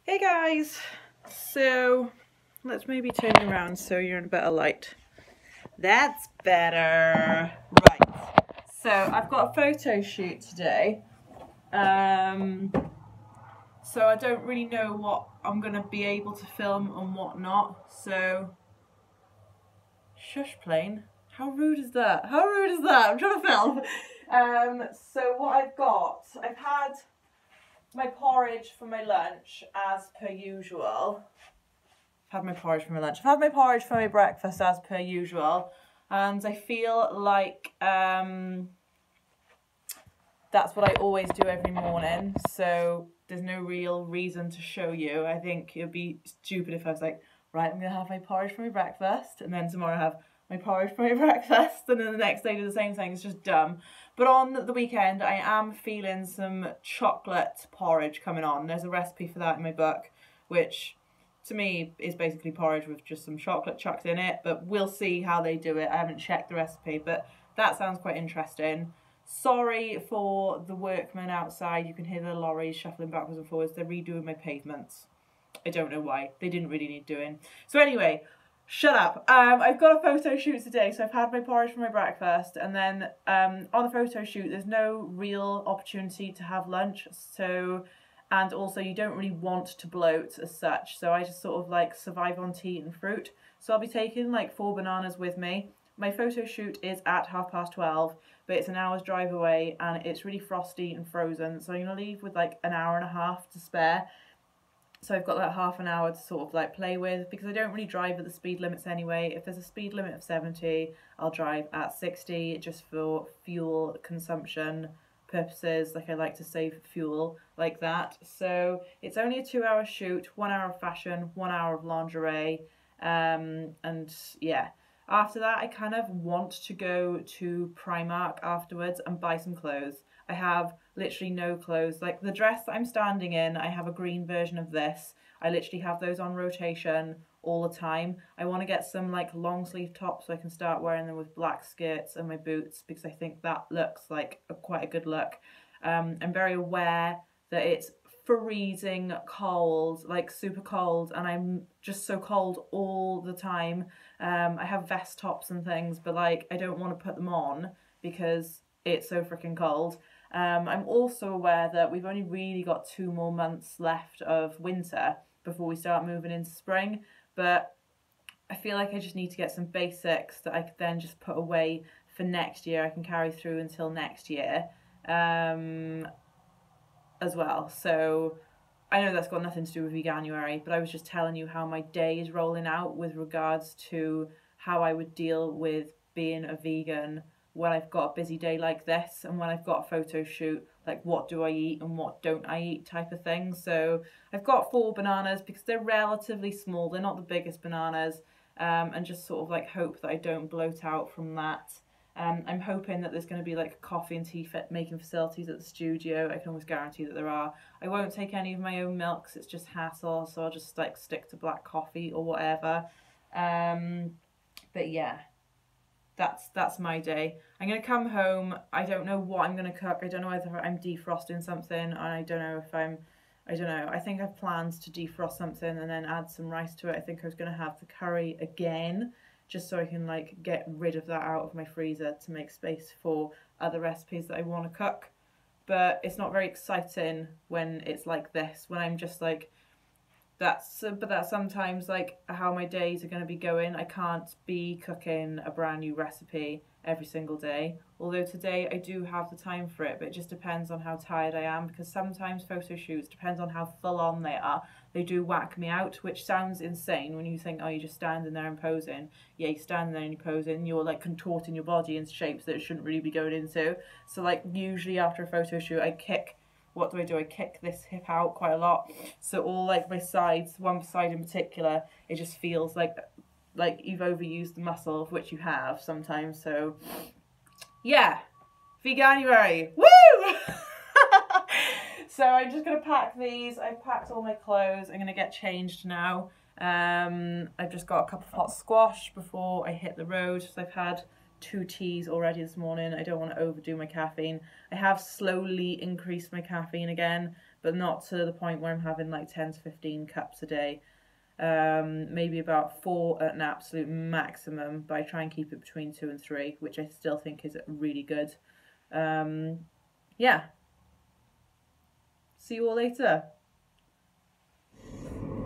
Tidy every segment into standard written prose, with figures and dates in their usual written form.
Hey guys, so let's maybe turn you around so you're in a better light. That's better. Right, so I've got a photo shoot today. So I don't really know what I'm going to be able to film and what not. So, shush plane. How rude is that? How rude is that? I'm trying to film. So what I've had my porridge for my lunch as per usual. I've had my porridge for my lunch. I've had my porridge for my breakfast as per usual, and I feel like that's what I always do every morning, so there's no real reason to show you. I think it would be stupid if I was like, right, I'm going to have my porridge for my breakfast, and then tomorrow I have my porridge for my breakfast, and then the next day do the same thing. It's just dumb. But on the weekend, I am feeling some chocolate porridge coming on. There's a recipe for that in my book, which to me is basically porridge with just some chocolate chucked in it, but we'll see how they do it. I haven't checked the recipe, but that sounds quite interesting. Sorry for the workmen outside. You can hear the lorries shuffling backwards and forwards. They're redoing my pavements. I don't know why. They didn't really need doing. So anyway, shut up. I've got a photo shoot today, so I've had my porridge for my breakfast, and then on the photo shoot there's no real opportunity to have lunch, so, and also you don't really want to bloat as such, so I just sort of like survive on tea and fruit. So I'll be taking like 4 bananas with me. My photo shoot is at 12:30, but it's an hour's drive away and it's really frosty and frozen, so I'm going to leave with like an hour and a half to spare. So I've got that half an hour to sort of like play with, because I don't really drive at the speed limits anyway. If there's a speed limit of 70, I'll drive at 60 just for fuel consumption purposes. Like, I like to save fuel like that. So it's only a 2-hour shoot, 1 hour of fashion, 1 hour of lingerie, and yeah. After that, I kind of want to go to Primark afterwards and buy some clothes. I have literally no clothes. Like the dress that I'm standing in, I have a green version of this. I literally have those on rotation all the time. I want to get some like long sleeve tops so I can start wearing them with black skirts and my boots, because I think that looks like quite a good look. I'm very aware that it's freezing cold, like super cold, and I'm just so cold all the time. I have vest tops and things, but like I don't want to put them on because it's so freaking cold. I'm also aware that we've only really got 2 more months left of winter before we start moving into spring, but I feel like I just need to get some basics that I could then just put away for next year. I can carry through until next year as well. So I know that's got nothing to do with VEGAnuary, but I was just telling you how my day is rolling out with regards to how I would deal with being a vegan when I've got a busy day like this, and when I've got a photo shoot, like what do I eat and what don't I eat type of thing. So I've got 4 bananas because they're relatively small, they're not the biggest bananas, and just sort of like hope that I don't bloat out from that. I'm hoping that there's going to be like coffee and tea making facilities at the studio. I can almost guarantee that there are. I won't take any of my own milks, it's just hassle, so I'll just like stick to black coffee or whatever. But yeah, that's my day. I'm going to come home. I don't know what I'm going to cook. I don't know whether I'm defrosting something, and I don't know if I don't know. I think I've plans to defrost something and then add some rice to it. I think I was going to have the curry again, just so I can like get rid of that out of my freezer to make space for other recipes that I want to cook. But it's not very exciting when it's like this, when I'm just like, but that's sometimes like how my days are going to be going. I can't be cooking a brand new recipe every single day, although today I do have the time for it, but it just depends on how tired I am, because sometimes photo shoots, depends on how full on they are, they do whack me out, which sounds insane when you think, oh, you're just standing there and posing. Yeah, you're standing there and you're posing, you're like contorting your body in shapes that it shouldn't really be going into. So like usually after a photo shoot I kick, what do? I kick this hip out quite a lot. So all like my sides, one side in particular, it just feels like you've overused the muscle, of which you have sometimes. So yeah, VEGAnuary, woo! So I'm just gonna pack these. I've packed all my clothes. I'm gonna get changed now. I've just got a cup of hot squash before I hit the road. So I've had 2 teas already this morning. I don't want to overdo my caffeine. I have slowly increased my caffeine again, but not to the point where I'm having like 10 to 15 cups a day. Maybe about 4 at an absolute maximum, but I try and keep it between 2 and 3, which I still think is really good. Yeah. See you all later.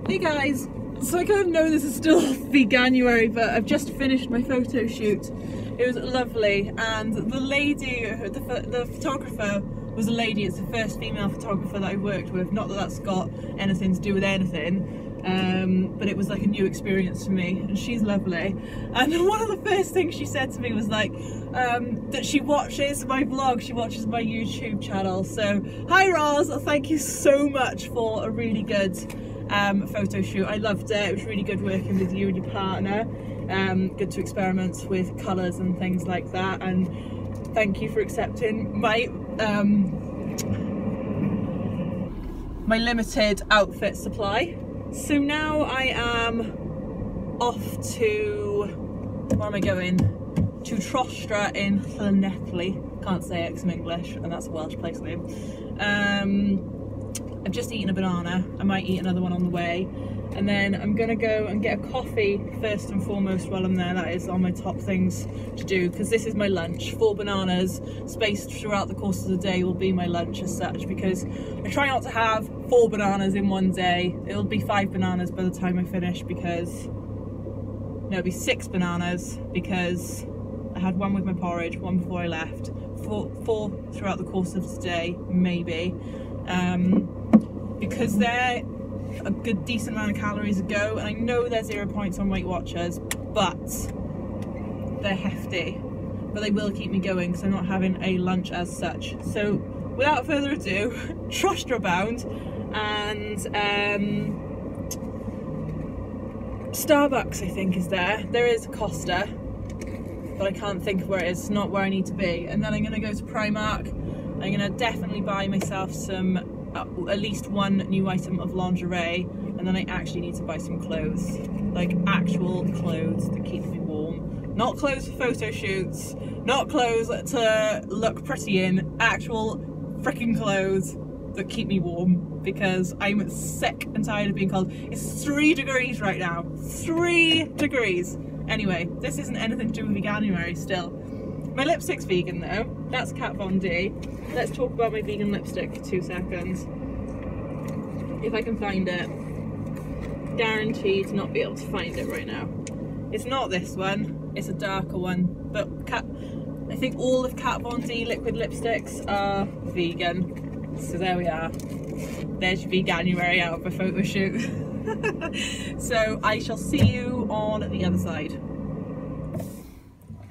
Hey guys, so I kind of know this is still VEGAnuary, but I've just finished my photo shoot. It was lovely, and the lady, the photographer was a lady. It's the first female photographer that I worked with. Not that that's got anything to do with anything, but it was like a new experience for me, and she's lovely. And one of the first things she said to me was like that she watches my vlog, she watches my YouTube channel. So hi Roz, thank you so much for a really good photo shoot. I loved it. It was really good working with you and your partner. Good to experiment with colours and things like that, and thank you for accepting my my limited outfit supply. So now I am off to, where am I going? To Trostra in Llanelli. Can't say it 'cause I'm English, and that's a Welsh place name. I've just eaten a banana. I might eat another one on the way. And then I'm gonna go and get a coffee first and foremost while I'm there. That is on my top things to do, because this is my lunch. 4 bananas spaced throughout the course of the day will be my lunch as such, because I try not to have 4 bananas in one day. It'll be 5 bananas by the time I finish, because, no, it'll be 6 bananas, because I had 1 with my porridge, 1 before I left, 4 throughout the course of today, maybe. Because they're a good decent amount of calories a go, and I know they're 0 points on Weight Watchers, but they're hefty, but they will keep me going because I'm not having a lunch as such. So without further ado, Trostra bound, and Starbucks I think is there. There is Costa, but I can't think of where it is. It's not where I need to be. And then I'm gonna go to Primark. I'm gonna definitely buy myself some at least 1 new item of lingerie, and then I actually need to buy some clothes, like actual clothes that keep me warm. Not clothes for photo shoots, not clothes to look pretty in, actual freaking clothes that keep me warm, because I'm sick and tired of being cold. It's 3 degrees right now, 3 degrees. Anyway, this isn't anything to do with VEGAnuary still. My lipstick's vegan though, that's Kat Von D. Let's talk about my vegan lipstick for 2 seconds. If I can find it. Guaranteed to not be able to find it right now. It's not this one, it's a darker one, but I think all of Kat Von D liquid lipsticks are vegan. So there we are. There's your VEGAnuary out of a photo shoot. So I shall see you on the other side.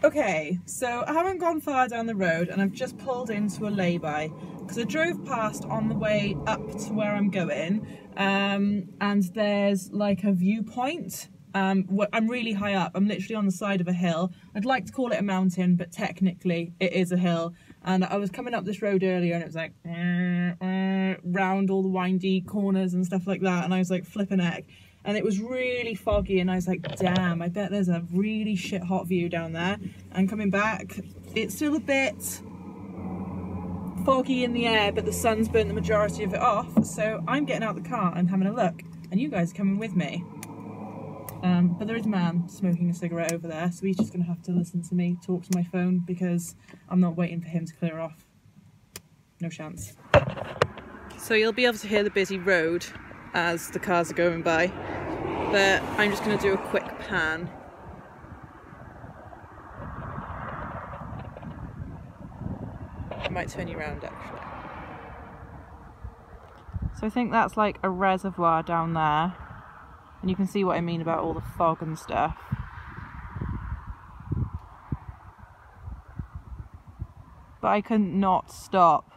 Okay, so I haven't gone far down the road, and I've just pulled into a lay-by because I drove past on the way up to where I'm going, and there's like a viewpoint. I'm really high up. I'm literally on the side of a hill. I'd like to call it a mountain, but technically it is a hill. And I was coming up this road earlier, and it was like round all the windy corners and stuff like that, and I was like flipping heck. And it was really foggy, and I was like, damn, I bet there's a really shit hot view down there. And coming back, it's still a bit foggy in the air, but the sun's burnt the majority of it off. So I'm getting out the car and having a look, and you guys are coming with me. But there is a man smoking a cigarette over there, so he's just gonna have to listen to me talk to my phone, because I'm not waiting for him to clear off. No chance. So you'll be able to hear the busy road as the cars are going by, but I'm just going to do a quick pan. I might turn you around actually. So I think that's like a reservoir down there, and you can see what I mean about all the fog and stuff. But I couldn't not stop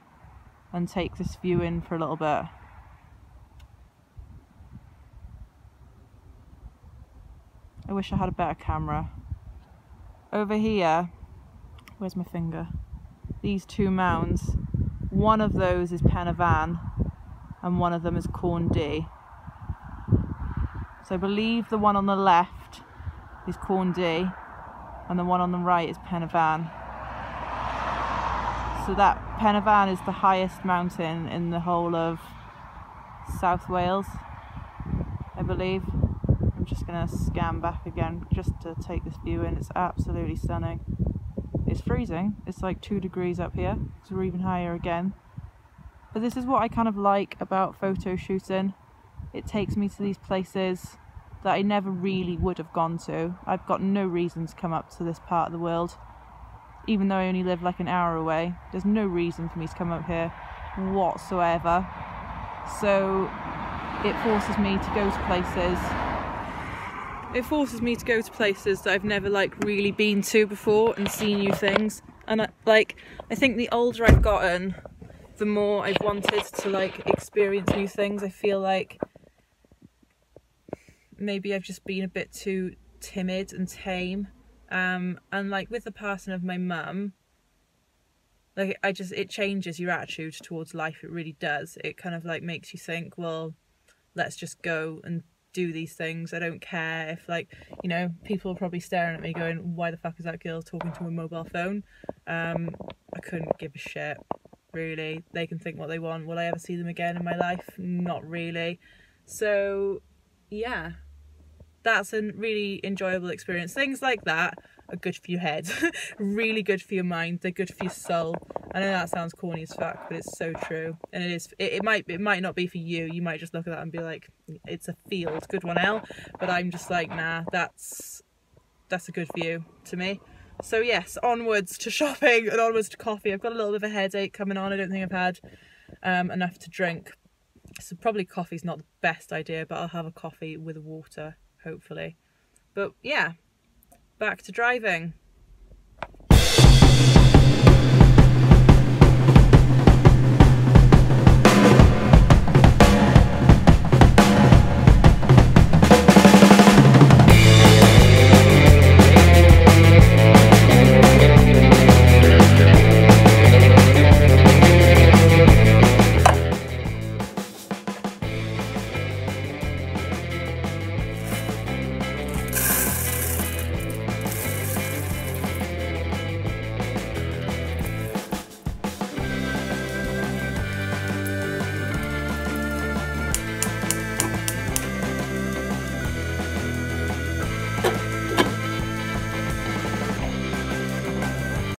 and take this view in for a little bit. I wish I had a better camera. Over here, where's my finger? These 2 mounds, one of those is Pen y Fan and one of them is Corn D. So I believe the one on the left is Corn D and the one on the right is Pen y Fan. So that Pen y Fan is the highest mountain in the whole of South Wales, I believe. I'm just gonna scan back again just to take this view in. It's absolutely stunning. It's freezing. It's like 2 degrees up here, so we're even higher again. But this is what I kind of like about photo shooting. It takes me to these places that I never really would have gone to. I've got no reason to come up to this part of the world. Even though I only live like an hour away, there's no reason for me to come up here whatsoever. So it forces me to go to places. It forces me to go to places that I've never like really been to before and see new things. And I think the older I've gotten, the more I've wanted to like experience new things. I feel like maybe I've just been a bit too timid and tame. And like with the passing of my mum, like it changes your attitude towards life. It really does. It kind of like makes you think, well, let's just go and do these things. I don't care if, like, you know, people are probably staring at me going, why the fuck is that girl talking to a mobile phone? I couldn't give a shit, really. They can think what they want. Will I ever see them again in my life? Not really. So yeah, that's a really enjoyable experience. Things like that are good for your head. Really good for your mind. They're good for your soul. I know that sounds corny as fuck, but it's so true. And it is. It might not be for you. You might just look at that and be like, it's a field. Good one, Elle. But I'm just like, nah, that's a good view to me. So yes, onwards to shopping and onwards to coffee. I've got a little bit of a headache coming on. I don't think I've had enough to drink. So probably coffee's not the best idea, but I'll have a coffee with water, hopefully. But yeah, back to driving.